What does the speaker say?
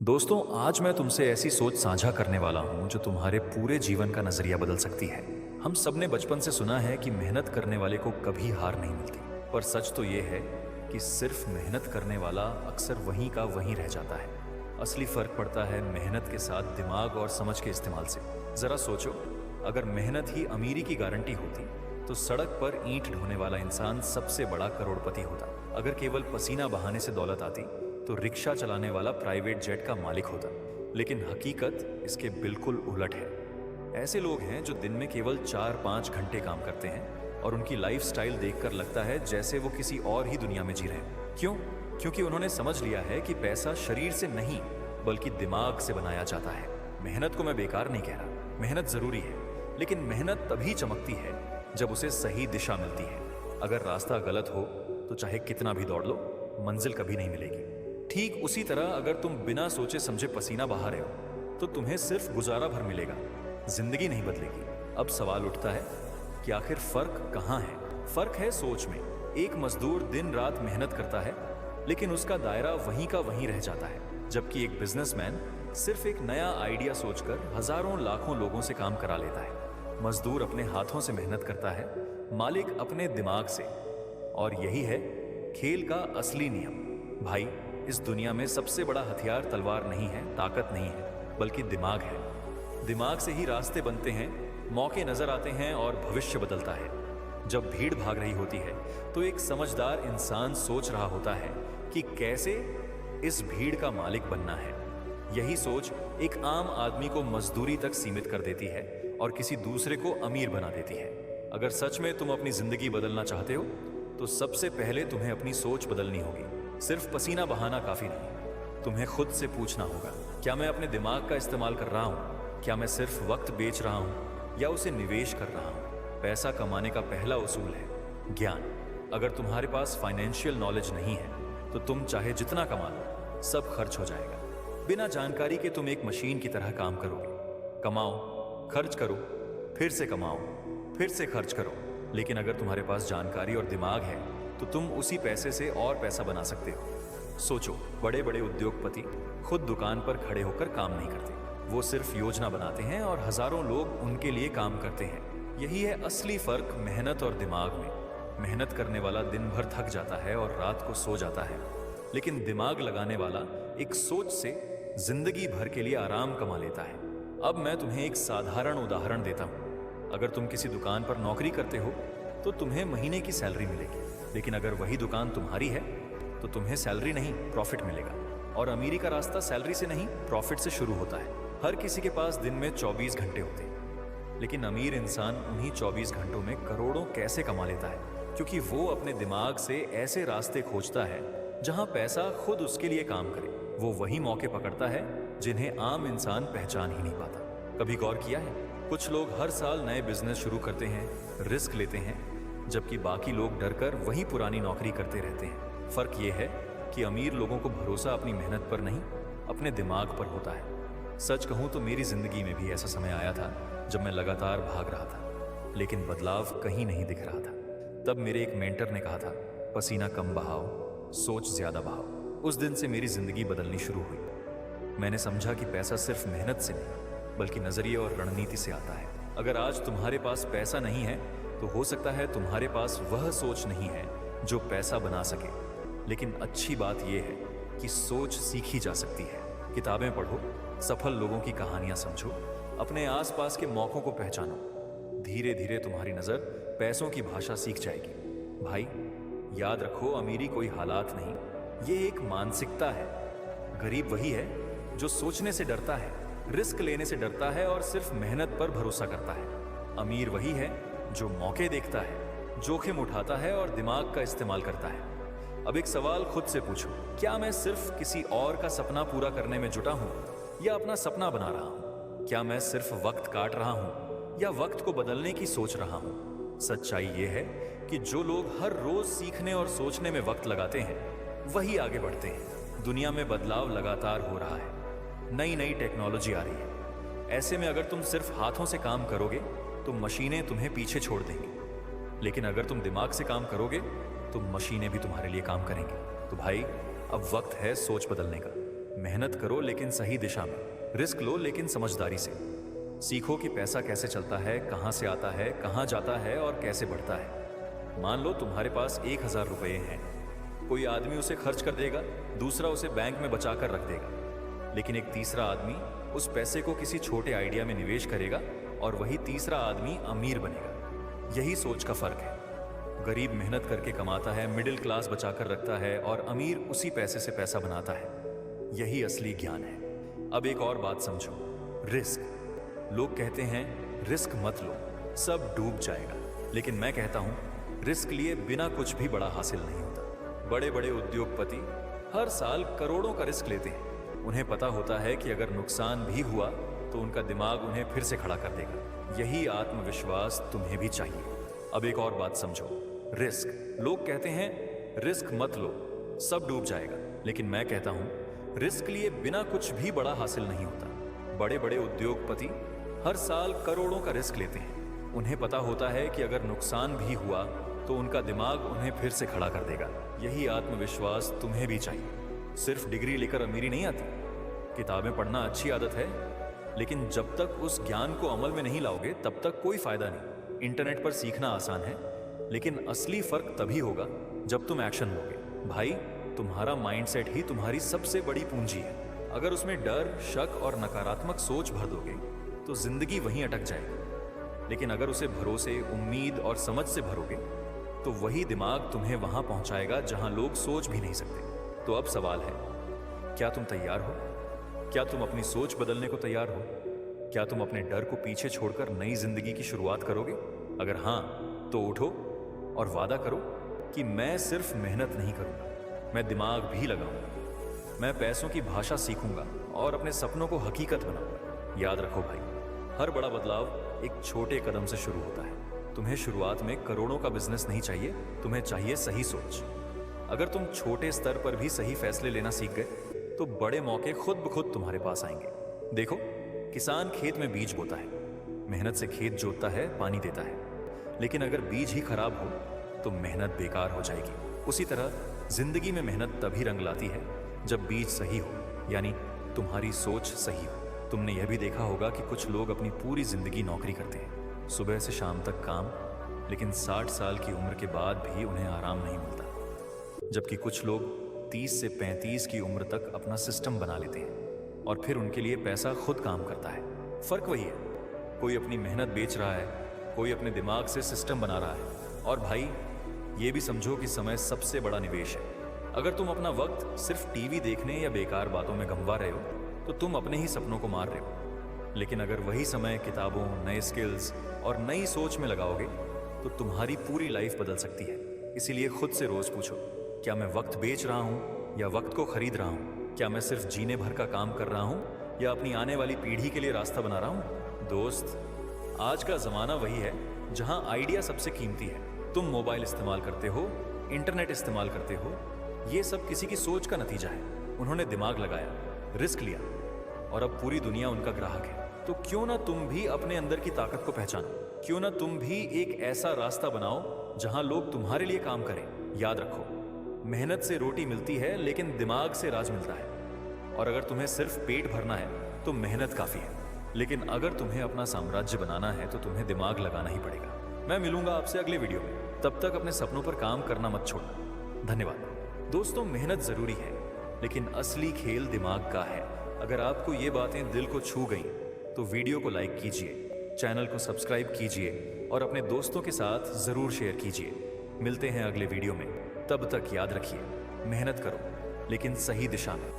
दोस्तों, आज मैं तुमसे ऐसी सोच साझा करने वाला हूं जो तुम्हारे पूरे जीवन का नजरिया बदल सकती है। हम सबने बचपन से सुना है कि मेहनत करने वाले को कभी हार नहीं मिलती, पर सच तो ये है कि सिर्फ मेहनत करने वाला अक्सर वहीं का वहीं रह जाता है। असली फर्क पड़ता है मेहनत के साथ दिमाग और समझ के इस्तेमाल से। जरा सोचो, अगर मेहनत ही अमीरी की गारंटी होती तो सड़क पर ईंट ढोने वाला इंसान सबसे बड़ा करोड़पति होता। अगर केवल पसीना बहाने से दौलत आती तो रिक्शा चलाने वाला प्राइवेट जेट का मालिक होता। लेकिन हकीकत इसके बिल्कुल उलट है। ऐसे लोग हैं जो दिन में केवल 4-5 घंटे काम करते हैं और उनकी लाइफस्टाइल देखकर लगता है जैसे वो किसी और ही दुनिया में जी रहे हैं। क्यों? क्योंकि उन्होंने समझ लिया है कि पैसा शरीर से नहीं बल्कि दिमाग से बनाया जाता है। मेहनत को मैं बेकार नहीं कह रहा, मेहनत जरूरी है, लेकिन मेहनत तभी चमकती है जब उसे सही दिशा मिलती है। अगर रास्ता गलत हो तो चाहे कितना भी दौड़ लो, मंजिल कभी नहीं मिलेगी। ठीक उसी तरह अगर तुम बिना सोचे समझे पसीना बहा रहे हो तो तुम्हें सिर्फ गुजारा भर मिलेगा, जिंदगी नहीं बदलेगी। अब सवाल उठता है कि आखिर फर्क कहाँ है? फर्क है सोच में। एक मजदूर दिन रात मेहनत करता है लेकिन उसका दायरा वहीं का वहीं रह जाता है, जबकि एक बिजनेसमैन सिर्फ एक नया आइडिया सोचकर हजारों लाखों लोगों से काम करा लेता है। मजदूर अपने हाथों से मेहनत करता है, मालिक अपने दिमाग से। और यही है खेल का असली नियम। भाई, इस दुनिया में सबसे बड़ा हथियार तलवार नहीं है, ताकत नहीं है, बल्कि दिमाग है। दिमाग से ही रास्ते बनते हैं, मौके नजर आते हैं और भविष्य बदलता है। जब भीड़ भाग रही होती है तो एक समझदार इंसान सोच रहा होता है कि कैसे इस भीड़ का मालिक बनना है। यही सोच एक आम आदमी को मजदूरी तक सीमित कर देती है और किसी दूसरे को अमीर बना देती है। अगर सच में तुम अपनी जिंदगी बदलना चाहते हो तो सबसे पहले तुम्हें अपनी सोच बदलनी होगी। सिर्फ पसीना बहाना काफी नहीं, तुम्हें खुद से पूछना होगा, क्या मैं अपने दिमाग का इस्तेमाल कर रहा हूँ? क्या मैं सिर्फ वक्त बेच रहा हूँ या उसे निवेश कर रहा हूँ? पैसा कमाने का पहला उसूल है ज्ञान। अगर तुम्हारे पास फाइनेंशियल नॉलेज नहीं है तो तुम चाहे जितना कमा लो, सब खर्च हो जाएगा। बिना जानकारी के तुम एक मशीन की तरह काम करोगे। कमाओ, खर्च करो, फिर से कमाओ, फिर से खर्च करो। लेकिन अगर तुम्हारे पास जानकारी और दिमाग है तो तुम उसी पैसे से और पैसा बना सकते हो। सोचो, बड़े बड़े उद्योगपति खुद दुकान पर खड़े होकर काम नहीं करते, वो सिर्फ योजना बनाते हैं और हजारों लोग उनके लिए काम करते हैं। यही है असली फर्क मेहनत और दिमाग में। मेहनत करने वाला दिन भर थक जाता है और रात को सो जाता है, लेकिन दिमाग लगाने वाला एक सोच से जिंदगी भर के लिए आराम कमा लेता है। अब मैं तुम्हें एक साधारण उदाहरण देता हूँ। अगर तुम किसी दुकान पर नौकरी करते हो तो तुम्हें महीने की सैलरी मिलेगी, लेकिन अगर वही दुकान तुम्हारी है तो तुम्हें सैलरी नहीं, प्रॉफिट मिलेगा। और अमीरी का रास्ता सैलरी से नहीं, प्रॉफिट से शुरू होता है। हर किसी के पास दिन में 24 घंटे होते हैं, लेकिन अमीर इंसान उन्हीं 24 घंटों में करोड़ों कैसे कमा लेता है? क्योंकि वो अपने दिमाग से ऐसे रास्ते खोजता है जहां पैसा खुद उसके लिए काम करे। वो वही मौके पकड़ता है जिन्हें आम इंसान पहचान ही नहीं पाता। कभी गौर किया है, कुछ लोग हर साल नए बिजनेस शुरू करते हैं, रिस्क लेते हैं, जबकि बाकी लोग डरकर वही पुरानी नौकरी करते रहते हैं। फर्क ये है कि अमीर लोगों को भरोसा अपनी मेहनत पर नहीं, अपने दिमाग पर होता है। सच कहूं तो मेरी जिंदगी में भी ऐसा समय आया था जब मैं लगातार भाग रहा था, लेकिन बदलाव कहीं नहीं दिख रहा था। तब मेरे एक मेंटर ने कहा था, पसीना कम बहाओ, सोच ज्यादा बहाओ। उस दिन से मेरी जिंदगी बदलनी शुरू हुई। मैंने समझा कि पैसा सिर्फ मेहनत से नहीं बल्कि नजरिए और रणनीति से आता है। अगर आज तुम्हारे पास पैसा नहीं है तो हो सकता है तुम्हारे पास वह सोच नहीं है जो पैसा बना सके। लेकिन अच्छी बात यह है कि सोच सीखी जा सकती है। किताबें पढ़ो, सफल लोगों की कहानियां समझो, अपने आसपास के मौकों को पहचानो। धीरे धीरे तुम्हारी नजर पैसों की भाषा सीख जाएगी। भाई, याद रखो, अमीरी कोई हालात नहीं, ये एक मानसिकता है। गरीब वही है जो सोचने से डरता है, रिस्क लेने से डरता है और सिर्फ मेहनत पर भरोसा करता है। अमीर वही है जो मौके देखता है, जोखिम उठाता है और दिमाग का इस्तेमाल करता है। अब एक सवाल खुद से पूछो, क्या मैं सिर्फ किसी और का सपना पूरा करने में जुटा हूं या अपना सपना बना रहा हूं? क्या मैं सिर्फ वक्त काट रहा हूं या वक्त को बदलने की सोच रहा हूं? सच्चाई यह है कि जो लोग हर रोज सीखने और सोचने में वक्त लगाते हैं वही आगे बढ़ते हैं। दुनिया में बदलाव लगातार हो रहा है, नई नई टेक्नोलॉजी आ रही है। ऐसे में अगर तुम सिर्फ हाथों से काम करोगे तो मशीनें तुम्हें पीछे छोड़ देंगी, लेकिन अगर तुम दिमाग से काम करोगे तो मशीनें भी तुम्हारे लिए काम करेंगी। तो भाई, अब वक्त है सोच बदलने का। मेहनत करो लेकिन सही दिशा में, रिस्क लो लेकिन समझदारी से। सीखो कि पैसा कैसे चलता है, कहाँ से आता है, कहाँ जाता है और कैसे बढ़ता है। मान लो तुम्हारे पास 1,000 रुपये हैं। कोई आदमी उसे खर्च कर देगा, दूसरा उसे बैंक में बचा कर रख देगा, लेकिन एक तीसरा आदमी उस पैसे को किसी छोटे आइडिया में निवेश करेगा और वही तीसरा आदमी अमीर बनेगा। यही सोच का फर्क है। गरीब मेहनत करके कमाता है, मिडिल क्लास बचा कर रखता है और अमीर उसी पैसे से पैसा बनाता है। यही असली ज्ञान है। अब एक और बात समझो, रिस्क। लोग कहते हैं रिस्क मत लो, सब डूब जाएगा, लेकिन मैं कहता हूं रिस्क लिए बिना कुछ भी बड़ा हासिल नहीं होता। बड़े बड़े उद्योगपति हर साल करोड़ों का रिस्क लेते हैं। उन्हें पता होता है कि अगर नुकसान भी हुआ तो उनका दिमाग उन्हें फिर से खड़ा कर देगा। यही आत्मविश्वास तुम्हें भी चाहिए। अब एक और बात समझो, रिस्क। लोग कहते हैं रिस्क मत लो, सब डूब जाएगा, लेकिन मैं कहता हूं रिस्क लिए बिना कुछ भी बड़ा हासिल नहीं होता। बड़े बड़े उद्योगपति हर साल करोड़ों का रिस्क लेते हैं। उन्हें पता होता है कि अगर नुकसान भी हुआ तो उनका दिमाग उन्हें फिर से खड़ा कर देगा। यही आत्मविश्वास तुम्हें भी चाहिए। सिर्फ डिग्री लेकर अमीरी नहीं आती। किताबें पढ़ना अच्छी आदत है, लेकिन जब तक उस ज्ञान को अमल में नहीं लाओगे तब तक कोई फायदा नहीं। इंटरनेट पर सीखना आसान है, लेकिन असली फर्क तभी होगा जब तुम एक्शन लोगे। भाई, तुम्हारा माइंडसेट ही तुम्हारी सबसे बड़ी पूंजी है। अगर उसमें डर, शक और नकारात्मक सोच भर दोगे तो जिंदगी वहीं अटक जाएगी, लेकिन अगर उसे भरोसे, उम्मीद और समझ से भरोगे तो वही दिमाग तुम्हें वहां पहुंचाएगा जहां लोग सोच भी नहीं सकते। तो अब सवाल है, क्या तुम तैयार हो? क्या तुम अपनी सोच बदलने को तैयार हो? क्या तुम अपने डर को पीछे छोड़कर नई जिंदगी की शुरुआत करोगे? अगर हां, तो उठो और वादा करो कि मैं सिर्फ मेहनत नहीं करूंगा, मैं दिमाग भी लगाऊंगा। मैं पैसों की भाषा सीखूंगा और अपने सपनों को हकीकत बनाऊंगा। याद रखो भाई, हर बड़ा बदलाव एक छोटे कदम से शुरू होता है। तुम्हें शुरुआत में करोड़ों का बिजनेस नहीं चाहिए, तुम्हें चाहिए सही सोच। अगर तुम छोटे स्तर पर भी सही फैसले लेना सीख गए तो बड़े मौके खुद ब खुद तुम्हारे पास आएंगे। देखो, किसान खेत में बीज बोता है, मेहनत से खेत जोतता है, पानी देता है, लेकिन अगर बीज ही खराब हो तो मेहनत बेकार हो जाएगी। उसी तरह जिंदगी में मेहनत तभी रंग लाती है जब बीज सही हो, यानी तुम्हारी सोच सही हो। तुमने यह भी देखा होगा कि कुछ लोग अपनी पूरी जिंदगी नौकरी करते हैं, सुबह से शाम तक काम, लेकिन 60 साल की उम्र के बाद भी उन्हें आराम नहीं मिलता। जबकि कुछ लोग 30 से 35 की उम्र तक अपना सिस्टम बना लेते हैं और फिर उनके लिए पैसा खुद काम करता है। फर्क वही है, कोई अपनी मेहनत बेच रहा है, कोई अपने दिमाग से सिस्टम बना रहा है। और भाई, ये भी समझो कि समय सबसे बड़ा निवेश है। अगर तुम अपना वक्त सिर्फ टीवी देखने या बेकार बातों में गंवा रहे हो तो तुम अपने ही सपनों को मार रहे हो। लेकिन अगर वही समय किताबों, नए स्किल्स और नई सोच में लगाओगे तो तुम्हारी पूरी लाइफ बदल सकती है। इसीलिए खुद से रोज पूछो, क्या मैं वक्त बेच रहा हूँ या वक्त को खरीद रहा हूँ? क्या मैं सिर्फ जीने भर का काम कर रहा हूँ या अपनी आने वाली पीढ़ी के लिए रास्ता बना रहा हूँ? दोस्त, आज का जमाना वही है जहां आइडिया सबसे कीमती है। तुम मोबाइल इस्तेमाल करते हो, इंटरनेट इस्तेमाल करते हो, ये सब किसी की सोच का नतीजा है। उन्होंने दिमाग लगाया, रिस्क लिया और अब पूरी दुनिया उनका ग्राहक है। तो क्यों ना तुम भी अपने अंदर की ताकत को पहचानो? क्यों ना तुम भी एक ऐसा रास्ता बनाओ जहां लोग तुम्हारे लिए काम करें? याद रखो, मेहनत से रोटी मिलती है, लेकिन दिमाग से राज मिलता है। और अगर तुम्हें सिर्फ पेट भरना है तो मेहनत काफी है, लेकिन अगर तुम्हें अपना साम्राज्य बनाना है तो तुम्हें दिमाग लगाना ही पड़ेगा। मैं मिलूंगा आपसे अगले वीडियो में। तब तक अपने सपनों पर काम करना मत छोड़ना। धन्यवाद। दोस्तों, मेहनत जरूरी है, लेकिन असली खेल दिमाग का है। अगर आपको ये बातें दिल को छू गईं तो वीडियो को लाइक कीजिए, चैनल को सब्सक्राइब कीजिए और अपने दोस्तों के साथ जरूर शेयर कीजिए। मिलते हैं अगले वीडियो में। तब तक याद रखिए, मेहनत करो लेकिन सही दिशा में।